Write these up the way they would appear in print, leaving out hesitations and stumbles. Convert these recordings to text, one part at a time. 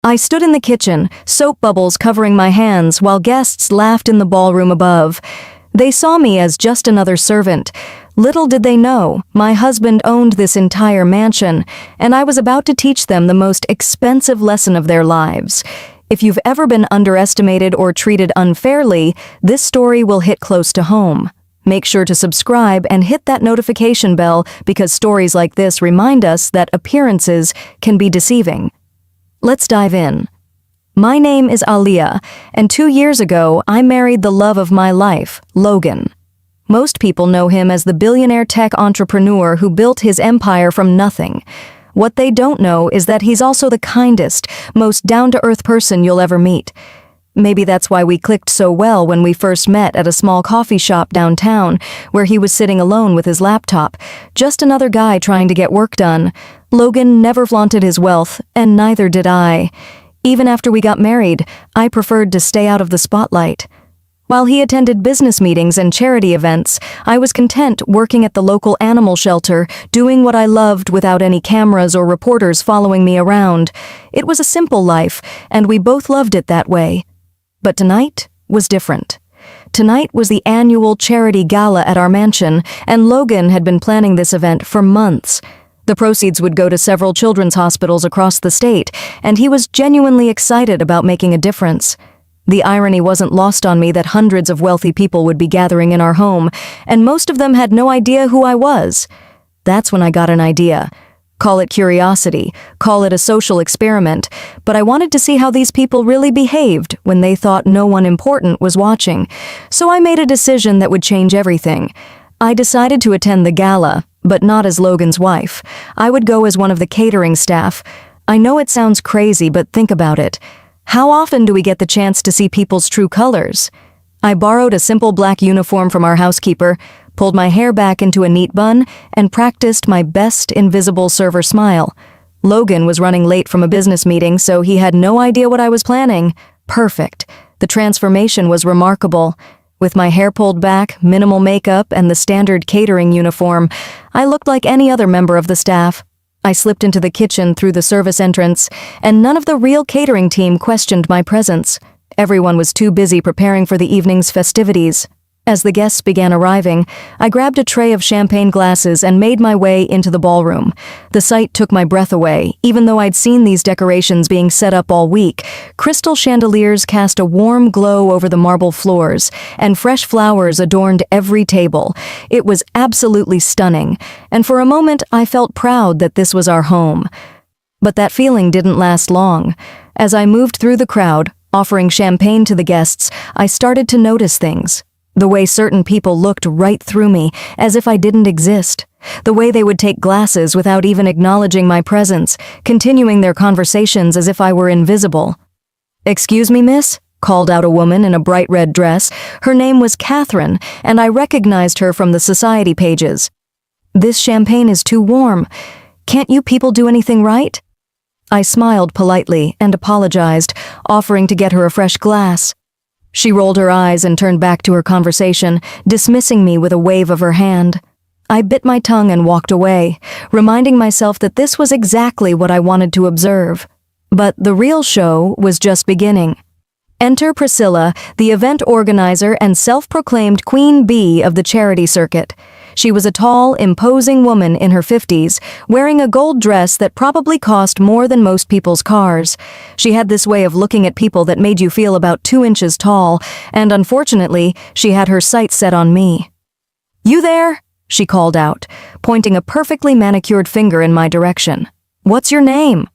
I stood in the kitchen, soap bubbles covering my hands, while guests laughed in the ballroom above. They saw me as just another servant. Little did they know, my husband owned this entire mansion, and I was about to teach them the most expensive lesson of their lives. If you've ever been underestimated or treated unfairly, this story will hit close to home. Make sure to subscribe and hit that notification bell because stories like this remind us that appearances can be deceiving. Let's dive in. My name is Aliyah, and 2 years ago, I married the love of my life, Logan. Most people know him as the billionaire tech entrepreneur who built his empire from nothing. What they don't know is that he's also the kindest, most down-to-earth person you'll ever meet. Maybe that's why we clicked so well when we first met at a small coffee shop downtown, where he was sitting alone with his laptop, just another guy trying to get work done. Logan never flaunted his wealth, and neither did I. Even after we got married, I preferred to stay out of the spotlight. While he attended business meetings and charity events, I was content working at the local animal shelter, doing what I loved without any cameras or reporters following me around. It was a simple life, and we both loved it that way. But tonight was different. Tonight was the annual charity gala at our mansion, and Logan had been planning this event for months. The proceeds would go to several children's hospitals across the state, and he was genuinely excited about making a difference. The irony wasn't lost on me that hundreds of wealthy people would be gathering in our home, and most of them had no idea who I was. That's when I got an idea. Call it curiosity, call it a social experiment, but I wanted to see how these people really behaved when they thought no one important was watching. So I made a decision that would change everything. I decided to attend the gala, but not as Logan's wife. I would go as one of the catering staff. I know it sounds crazy, but think about it. How often do we get the chance to see people's true colors? I borrowed a simple black uniform from our housekeeper, pulled my hair back into a neat bun, and practiced my best invisible server smile. Logan was running late from a business meeting, so he had no idea what I was planning. Perfect. The transformation was remarkable. With my hair pulled back, minimal makeup, and the standard catering uniform, I looked like any other member of the staff. I slipped into the kitchen through the service entrance, and none of the real catering team questioned my presence. Everyone was too busy preparing for the evening's festivities. As the guests began arriving, I grabbed a tray of champagne glasses and made my way into the ballroom. The sight took my breath away, even though I'd seen these decorations being set up all week. Crystal chandeliers cast a warm glow over the marble floors, and fresh flowers adorned every table. It was absolutely stunning, and for a moment I felt proud that this was our home. But that feeling didn't last long. As I moved through the crowd, offering champagne to the guests, I started to notice things. The way certain people looked right through me, as if I didn't exist. The way they would take glasses without even acknowledging my presence, continuing their conversations as if I were invisible. "Excuse me, miss?" called out a woman in a bright red dress. Her name was Catherine, and I recognized her from the society pages. "This champagne is too warm. Can't you people do anything right?" I smiled politely and apologized, offering to get her a fresh glass. She rolled her eyes and turned back to her conversation, dismissing me with a wave of her hand. I bit my tongue and walked away, reminding myself that this was exactly what I wanted to observe. But the real show was just beginning. Enter Priscilla, the event organizer and self-proclaimed queen bee of the charity circuit. She was a tall, imposing woman in her 50s, wearing a gold dress that probably cost more than most people's cars. She had this way of looking at people that made you feel about 2 inches tall, and unfortunately, she had her sights set on me. "You there?" she called out, pointing a perfectly manicured finger in my direction. "What's your name?"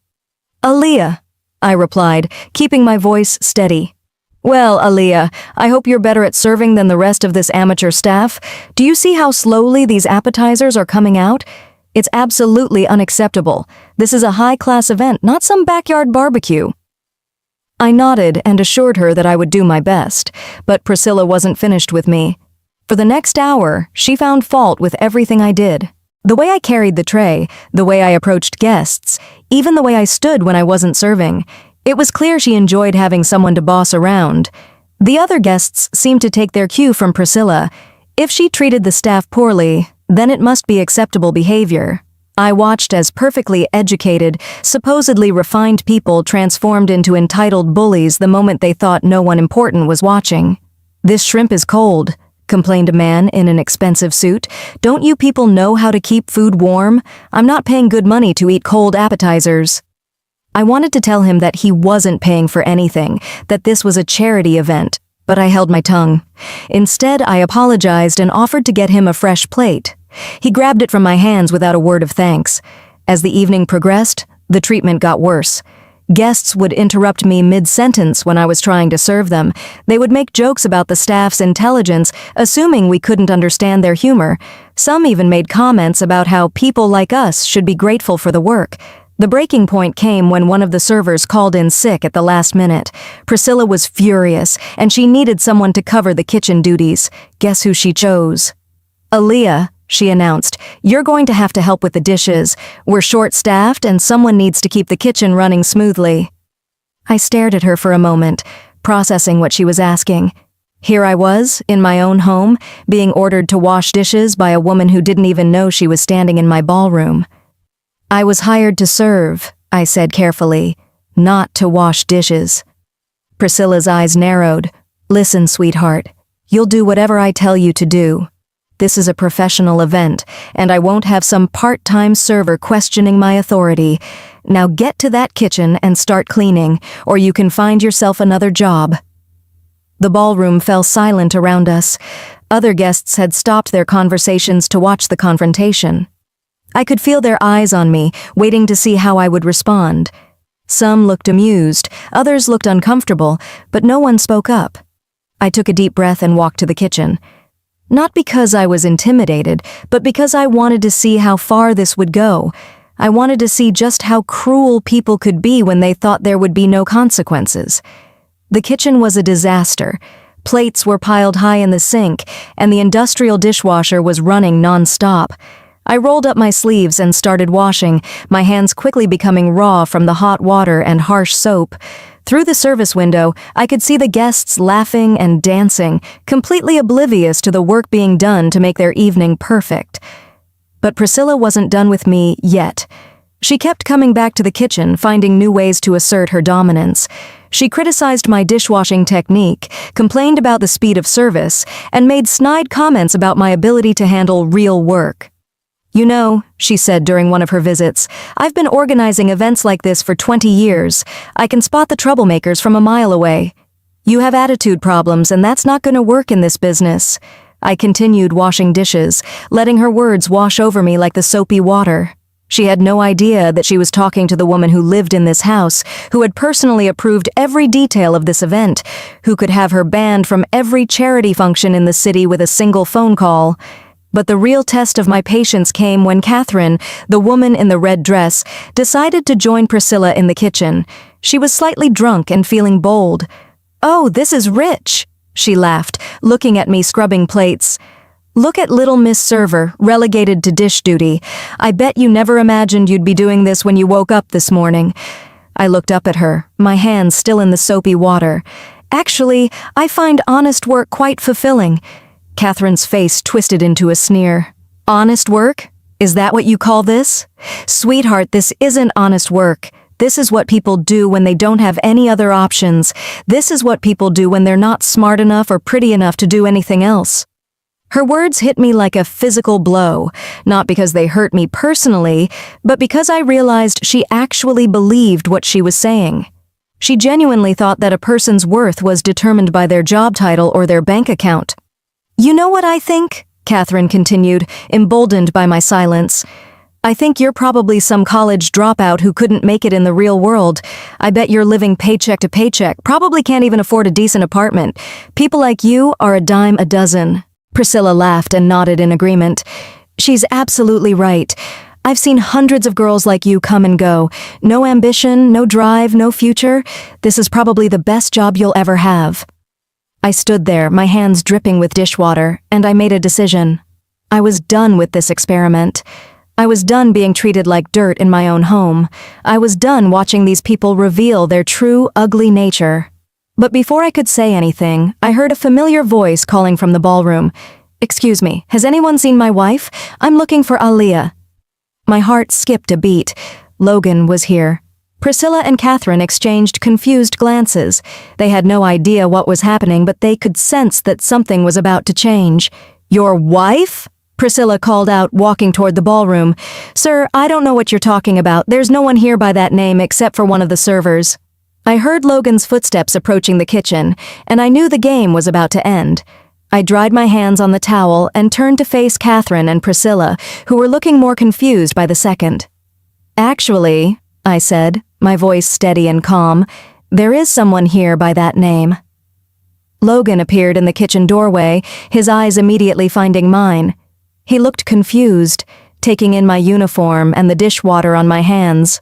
"Aliyah," I replied, keeping my voice steady. "Well, Aliyah, I hope you're better at serving than the rest of this amateur staff. Do you see how slowly these appetizers are coming out? It's absolutely unacceptable. This is a high-class event, not some backyard barbecue." I nodded and assured her that I would do my best, but Priscilla wasn't finished with me. For the next hour, she found fault with everything I did. The way I carried the tray, the way I approached guests, even the way I stood when I wasn't serving. It was clear she enjoyed having someone to boss around. The other guests seemed to take their cue from Priscilla. If she treated the staff poorly, then it must be acceptable behavior. I watched as perfectly educated, supposedly refined people transformed into entitled bullies the moment they thought no one important was watching. "This shrimp is cold," complained a man in an expensive suit. "Don't you people know how to keep food warm? I'm not paying good money to eat cold appetizers." I wanted to tell him that he wasn't paying for anything, that this was a charity event, but I held my tongue. Instead, I apologized and offered to get him a fresh plate. He grabbed it from my hands without a word of thanks. As the evening progressed, the treatment got worse. Guests would interrupt me mid-sentence when I was trying to serve them. They would make jokes about the staff's intelligence, assuming we couldn't understand their humor. Some even made comments about how people like us should be grateful for the work. The breaking point came when one of the servers called in sick at the last minute. Priscilla was furious, and she needed someone to cover the kitchen duties. Guess who she chose? "Aaliyah," she announced, "you're going to have to help with the dishes. We're short-staffed and someone needs to keep the kitchen running smoothly." I stared at her for a moment, processing what she was asking. Here I was, in my own home, being ordered to wash dishes by a woman who didn't even know she was standing in my ballroom. "I was hired to serve," I said carefully, "not to wash dishes." Priscilla's eyes narrowed. "Listen, sweetheart, you'll do whatever I tell you to do. This is a professional event, and I won't have some part-time server questioning my authority. Now get to that kitchen and start cleaning, or you can find yourself another job." The ballroom fell silent around us. Other guests had stopped their conversations to watch the confrontation. I could feel their eyes on me, waiting to see how I would respond. Some looked amused, others looked uncomfortable, but no one spoke up. I took a deep breath and walked to the kitchen. Not because I was intimidated, but because I wanted to see how far this would go. I wanted to see just how cruel people could be when they thought there would be no consequences. The kitchen was a disaster. Plates were piled high in the sink, and the industrial dishwasher was running non-stop. I rolled up my sleeves and started washing, my hands quickly becoming raw from the hot water and harsh soap. Through the service window, I could see the guests laughing and dancing, completely oblivious to the work being done to make their evening perfect. But Priscilla wasn't done with me yet. She kept coming back to the kitchen, finding new ways to assert her dominance. She criticized my dishwashing technique, complained about the speed of service, and made snide comments about my ability to handle real work. "You know," she said during one of her visits, "I've been organizing events like this for 20 years. I can spot the troublemakers from a mile away. You have attitude problems, and that's not going to work in this business." I continued washing dishes, letting her words wash over me like the soapy water. She had no idea that she was talking to the woman who lived in this house, who had personally approved every detail of this event, who could have her banned from every charity function in the city with a single phone call. But the real test of my patience came when Catherine, the woman in the red dress, decided to join Priscilla in the kitchen. She was slightly drunk and feeling bold. "Oh, this is rich," she laughed, looking at me scrubbing plates. "Look at little Miss Server, relegated to dish duty. I bet you never imagined you'd be doing this when you woke up this morning." I looked up at her, my hands still in the soapy water. "Actually, I find honest work quite fulfilling." Catherine's face twisted into a sneer. "Honest work? Is that what you call this? Sweetheart, this isn't honest work. This is what people do when they don't have any other options. This is what people do when they're not smart enough or pretty enough to do anything else." Her words hit me like a physical blow, not because they hurt me personally, but because I realized she actually believed what she was saying. She genuinely thought that a person's worth was determined by their job title or their bank account. "You know what I think?" Catherine continued, emboldened by my silence. "I think you're probably some college dropout who couldn't make it in the real world. I bet you're living paycheck to paycheck, probably can't even afford a decent apartment. People like you are a dime a dozen." Priscilla laughed and nodded in agreement. "She's absolutely right. I've seen hundreds of girls like you come and go. No ambition, no drive, no future. This is probably the best job you'll ever have." I stood there, my hands dripping with dishwater, and I made a decision. I was done with this experiment. I was done being treated like dirt in my own home. I was done watching these people reveal their true, ugly nature. But before I could say anything, I heard a familiar voice calling from the ballroom. "Excuse me, has anyone seen my wife? I'm looking for Aaliyah." My heart skipped a beat. Logan was here. Priscilla and Catherine exchanged confused glances. They had no idea what was happening, but they could sense that something was about to change. "Your wife?" Priscilla called out, walking toward the ballroom. "Sir, I don't know what you're talking about. There's no one here by that name except for one of the servers." I heard Logan's footsteps approaching the kitchen, and I knew the game was about to end. I dried my hands on the towel and turned to face Catherine and Priscilla, who were looking more confused by the second. "Actually," I said, my voice steady and calm, "there is someone here by that name." Logan appeared in the kitchen doorway, his eyes immediately finding mine. He looked confused, taking in my uniform and the dishwater on my hands.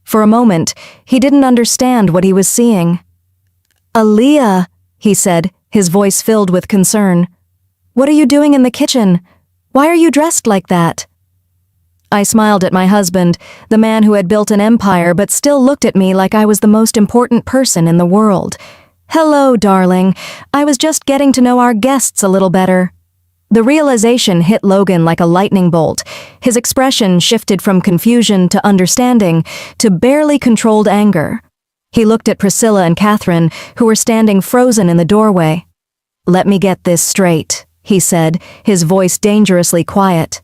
For a moment, he didn't understand what he was seeing. "Aaliyah," he said, his voice filled with concern. "What are you doing in the kitchen? Why are you dressed like that?" I smiled at my husband, the man who had built an empire but still looked at me like I was the most important person in the world. "Hello, darling. I was just getting to know our guests a little better." The realization hit Logan like a lightning bolt. His expression shifted from confusion to understanding to barely controlled anger. He looked at Priscilla and Catherine, who were standing frozen in the doorway. "Let me get this straight," he said, his voice dangerously quiet.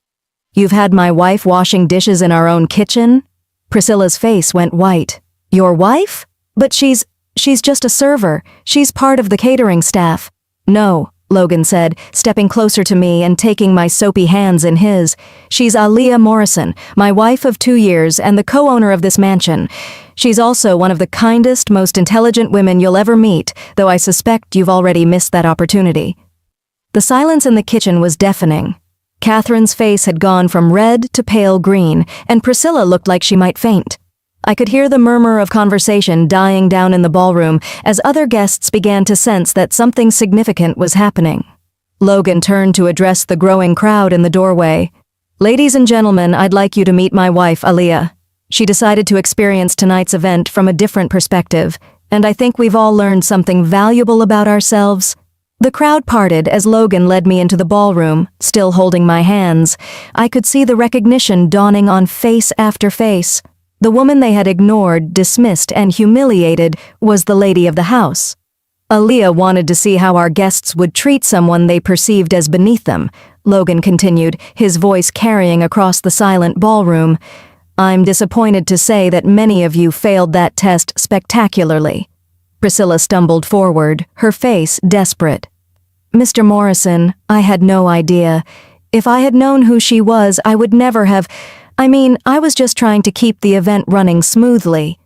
"You've had my wife washing dishes in our own kitchen?" Priscilla's face went white. "Your wife? But she's just a server. She's part of the catering staff." "No," Logan said, stepping closer to me and taking my soapy hands in his. "She's Aaliyah Morrison, my wife of 2 years and the co-owner of this mansion. She's also one of the kindest, most intelligent women you'll ever meet, though I suspect you've already missed that opportunity." The silence in the kitchen was deafening. Catherine's face had gone from red to pale green, and Priscilla looked like she might faint. I could hear the murmur of conversation dying down in the ballroom as other guests began to sense that something significant was happening. Logan turned to address the growing crowd in the doorway. "Ladies and gentlemen, I'd like you to meet my wife, Aaliyah. She decided to experience tonight's event from a different perspective, and I think we've all learned something valuable about ourselves." The crowd parted as Logan led me into the ballroom, still holding my hands. I could see the recognition dawning on face after face. The woman they had ignored, dismissed, and humiliated was the lady of the house. Aaliyah wanted to see how our guests would treat someone they perceived as beneath them, Logan continued, his voice carrying across the silent ballroom. "I'm disappointed to say that many of you failed that test spectacularly." Priscilla stumbled forward, her face desperate. "Mr. Morrison, I had no idea. If I had known who she was, I would never have. I was just trying to keep the event running smoothly."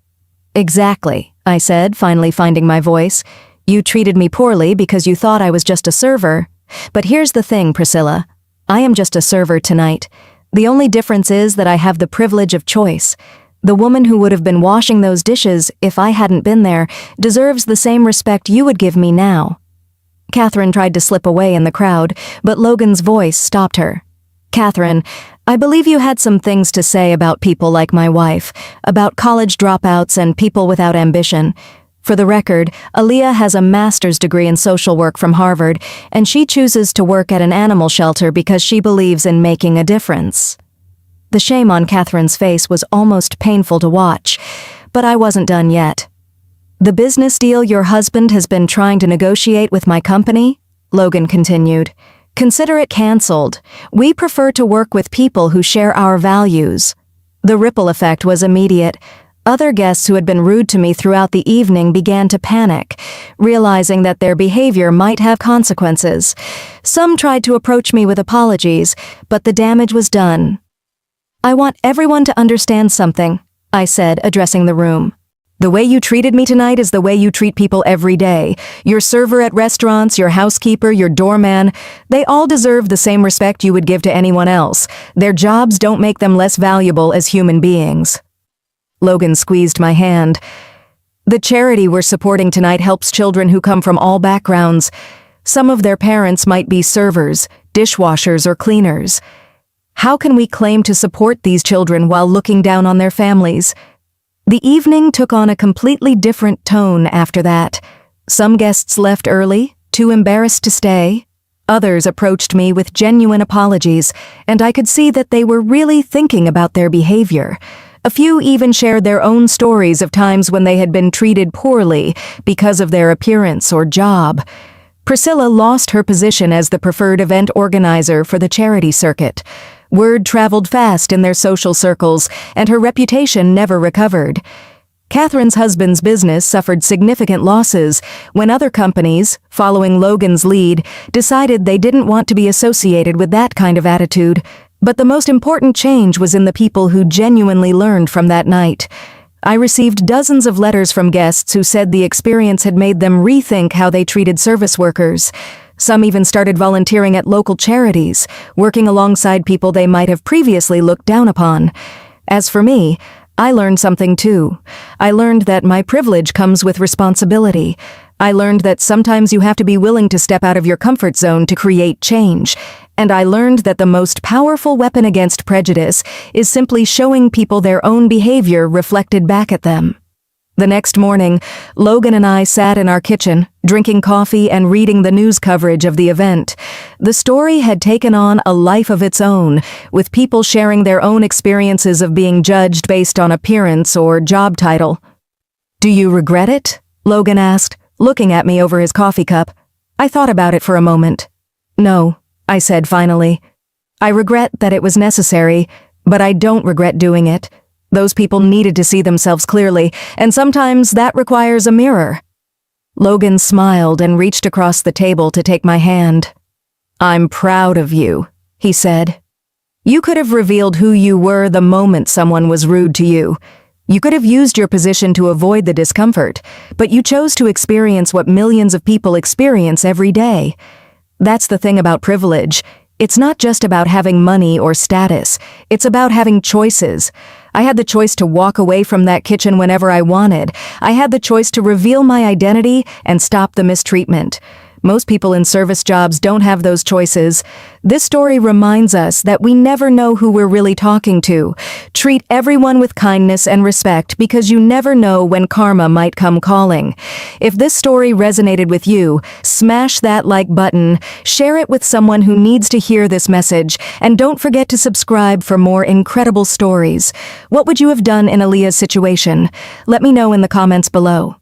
"Exactly," I said, finally finding my voice. "You treated me poorly because you thought I was just a server. But here's the thing, Priscilla. I am just a server tonight. The only difference is that I have the privilege of choice. The woman who would have been washing those dishes, if I hadn't been there, deserves the same respect you would give me now." Catherine tried to slip away in the crowd, but Logan's voice stopped her. "Catherine, I believe you had some things to say about people like my wife, about college dropouts and people without ambition. For the record, Aaliyah has a master's degree in social work from Harvard, and she chooses to work at an animal shelter because she believes in making a difference." The shame on Catherine's face was almost painful to watch, but I wasn't done yet. "The business deal your husband has been trying to negotiate with my company," Logan continued, "consider it canceled. We prefer to work with people who share our values." The ripple effect was immediate. Other guests who had been rude to me throughout the evening began to panic, realizing that their behavior might have consequences. Some tried to approach me with apologies, but the damage was done. "I want everyone to understand something," I said, addressing the room. "The way you treated me tonight is the way you treat people every day. Your server at restaurants, your housekeeper, your doorman, they all deserve the same respect you would give to anyone else. Their jobs don't make them less valuable as human beings." Logan squeezed my hand. "The charity we're supporting tonight helps children who come from all backgrounds. Some of their parents might be servers, dishwashers, or cleaners. How can we claim to support these children while looking down on their families?" The evening took on a completely different tone after that. Some guests left early, too embarrassed to stay. Others approached me with genuine apologies, and I could see that they were really thinking about their behavior. A few even shared their own stories of times when they had been treated poorly because of their appearance or job. Priscilla lost her position as the preferred event organizer for the charity circuit. Word traveled fast in their social circles, and her reputation never recovered. Catherine's husband's business suffered significant losses when other companies, following Logan's lead, decided they didn't want to be associated with that kind of attitude. But the most important change was in the people who genuinely learned from that night. I received dozens of letters from guests who said the experience had made them rethink how they treated service workers. Some even started volunteering at local charities, working alongside people they might have previously looked down upon. As for me, I learned something too. I learned that my privilege comes with responsibility. I learned that sometimes you have to be willing to step out of your comfort zone to create change. And I learned that the most powerful weapon against prejudice is simply showing people their own behavior reflected back at them. The next morning, Logan and I sat in our kitchen, drinking coffee and reading the news coverage of the event. The story had taken on a life of its own, with people sharing their own experiences of being judged based on appearance or job title. "Do you regret it?" Logan asked, looking at me over his coffee cup. I thought about it for a moment. "No," I said finally. "I regret that it was necessary, but I don't regret doing it. Those people needed to see themselves clearly, and sometimes that requires a mirror." Logan smiled and reached across the table to take my hand. "I'm proud of you," he said. "You could have revealed who you were the moment someone was rude to you. You could have used your position to avoid the discomfort, but you chose to experience what millions of people experience every day. That's the thing about privilege. It's not just about having money or status. It's about having choices. I had the choice to walk away from that kitchen whenever I wanted. I had the choice to reveal my identity and stop the mistreatment. Most people in service jobs don't have those choices. This story reminds us that we never know who we're really talking to. Treat everyone with kindness and respect because you never know when karma might come calling. If this story resonated with you, smash that like button, share it with someone who needs to hear this message, and don't forget to subscribe for more incredible stories. What would you have done in Aaliyah's situation? Let me know in the comments below.